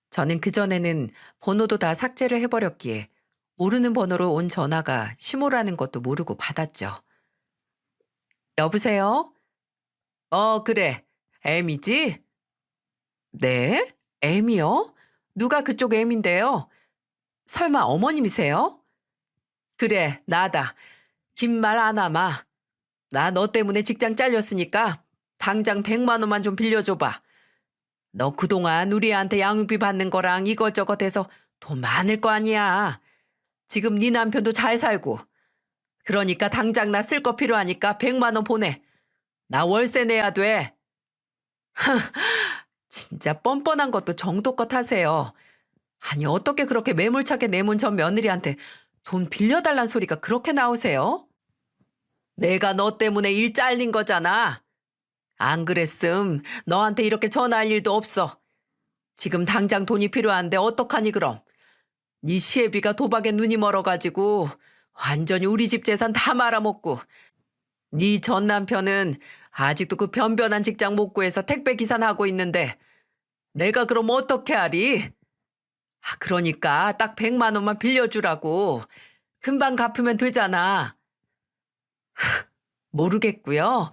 A: 저는 그전에는 번호도 다 삭제를 해버렸기에 모르는 번호로 온 전화가 시모라는 것도 모르고 받았죠. 여보세요? 그래. M이지? 네? M이요? 누가 그쪽 M인데요? 설마 어머님이세요? 그래, 나다. 긴 말 안 하마. 나 너 때문에 직장 잘렸으니까 당장 100만 원만 좀 빌려줘봐. 너 그동안 우리한테 양육비 받는 거랑 이것저것 해서 돈 많을 거 아니야. 지금 네 남편도 잘 살고. 그러니까 당장 나 쓸 거 필요하니까 100만 원 보내. 나 월세 내야 돼. 진짜 뻔뻔한 것도 정도껏 하세요. 아니 어떻게 그렇게 매몰차게 내몬 전 며느리한테 돈 빌려달란 소리가 그렇게 나오세요? 내가 너 때문에 일 잘린 거잖아. 안 그랬음 너한테 이렇게 전화할 일도 없어. 지금 당장 돈이 필요한데 어떡하니 그럼. 네 시애비가 도박에 눈이 멀어가지고 완전히 우리 집 재산 다 말아먹고 네 전 남편은 아직도 그 변변한 직장 못 구해서 택배 기사나 하고 있는데 내가 그럼 어떻게 하리? 아, 그러니까 딱 100만 원만 빌려주라고. 금방 갚으면 되잖아. 모르겠고요.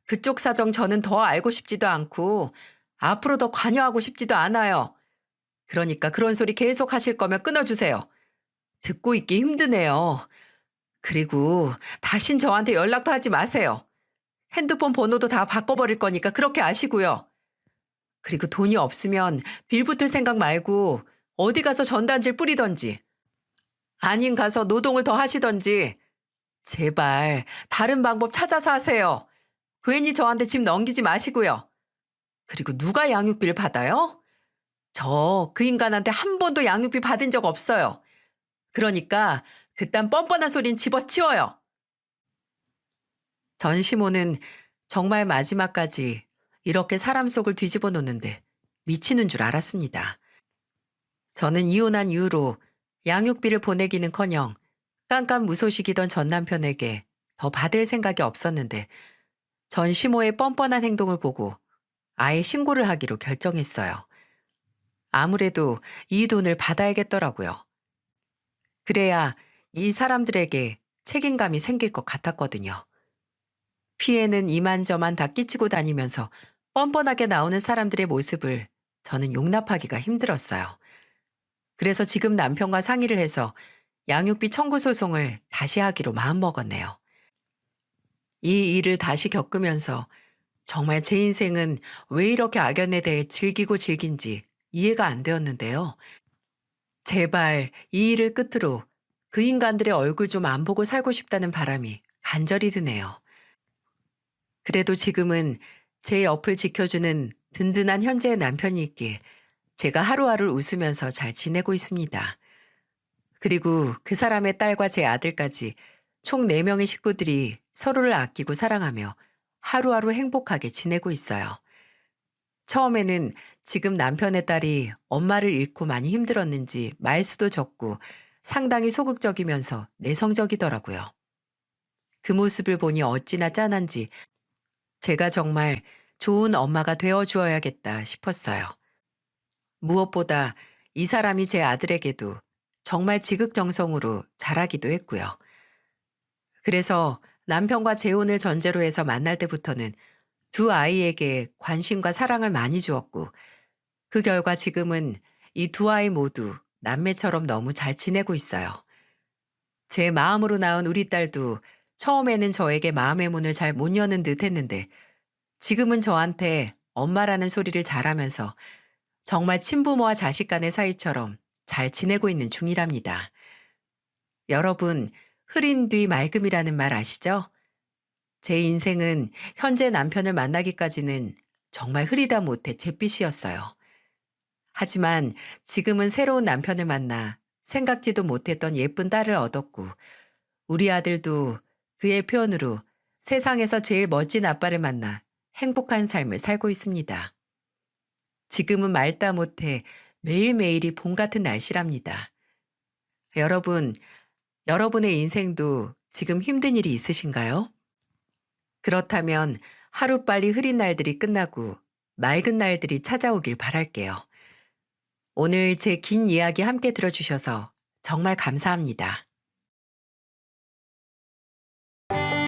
A: 그쪽 사정 저는 더 알고 싶지도 않고 앞으로 더 관여하고 싶지도 않아요. 그러니까 그런 소리 계속 하실 거면 끊어주세요. 듣고 있기 힘드네요. 그리고 다신 저한테 연락도 하지 마세요. 핸드폰 번호도 다 바꿔버릴 거니까 그렇게 아시고요. 그리고 돈이 없으면 빌 붙을 생각 말고 어디 가서 전단지를 뿌리던지 아닌 가서 노동을 더 하시던지 제발 다른 방법 찾아서 하세요. 괜히 저한테 집 넘기지 마시고요. 그리고 누가 양육비를 받아요? 저 그 인간한테 한 번도 양육비 받은 적 없어요. 그러니까 그딴 뻔뻔한 소린 집어치워요. 전시모는 정말 마지막까지 이렇게 사람 속을 뒤집어 놓는데 미치는 줄 알았습니다. 저는 이혼한 이후로 양육비를 보내기는커녕 깜깜무소식이던 전 남편에게 더 받을 생각이 없었는데 전시모의 뻔뻔한 행동을 보고 아예 신고를 하기로 결정했어요. 아무래도 이 돈을 받아야겠더라고요. 그래야 이 사람들에게 책임감이 생길 것 같았거든요. 피해는 이만저만 다 끼치고 다니면서 뻔뻔하게 나오는 사람들의 모습을 저는 용납하기가 힘들었어요. 그래서 지금 남편과 상의를 해서 양육비 청구 소송을 다시 하기로 마음먹었네요. 이 일을 다시 겪으면서 정말 제 인생은 왜 이렇게 악연에 대해 즐기고 즐긴지 이해가 안 되었는데요. 제발 이 일을 끝으로 그 인간들의 얼굴 좀 안 보고 살고 싶다는 바람이 간절히 드네요. 그래도 지금은 제 옆을 지켜주는 든든한 현재의 남편이 있기에 제가 하루하루 웃으면서 잘 지내고 있습니다. 그리고 그 사람의 딸과 제 아들까지 총 4명의 식구들이 서로를 아끼고 사랑하며 하루하루 행복하게 지내고 있어요. 처음에는 지금 남편의 딸이 엄마를 잃고 많이 힘들었는지 말수도 적고 상당히 소극적이면서 내성적이더라고요. 그 모습을 보니 어찌나 짠한지 제가 정말 좋은 엄마가 되어 주어야겠다 싶었어요. 무엇보다 이 사람이 제 아들에게도 정말 지극정성으로 잘하기도 했고요. 그래서 남편과 재혼을 전제로 해서 만날 때부터는 두 아이에게 관심과 사랑을 많이 주었고, 그 결과 지금은 이 두 아이 모두 남매처럼 너무 잘 지내고 있어요. 제 마음으로 낳은 우리 딸도 처음에는 저에게 마음의 문을 잘 못 여는 듯 했는데, 지금은 저한테 엄마라는 소리를 잘하면서 정말 친부모와 자식 간의 사이처럼 잘 지내고 있는 중이랍니다. 여러분, 흐린 뒤 맑음이라는 말 아시죠? 제 인생은 현재 남편을 만나기까지는 정말 흐리다 못해 잿빛이었어요. 하지만 지금은 새로운 남편을 만나 생각지도 못했던 예쁜 딸을 얻었고, 우리 아들도 그의 표현으로 세상에서 제일 멋진 아빠를 만나 행복한 삶을 살고 있습니다. 지금은 말다 못해 매일매일이 봄 같은 날씨랍니다. 여러분, 여러분의 인생도 지금 힘든 일이 있으신가요? 그렇다면 하루빨리 흐린 날들이 끝나고 맑은 날들이 찾아오길 바랄게요. 오늘 제 긴 이야기 함께 들어주셔서 정말 감사합니다.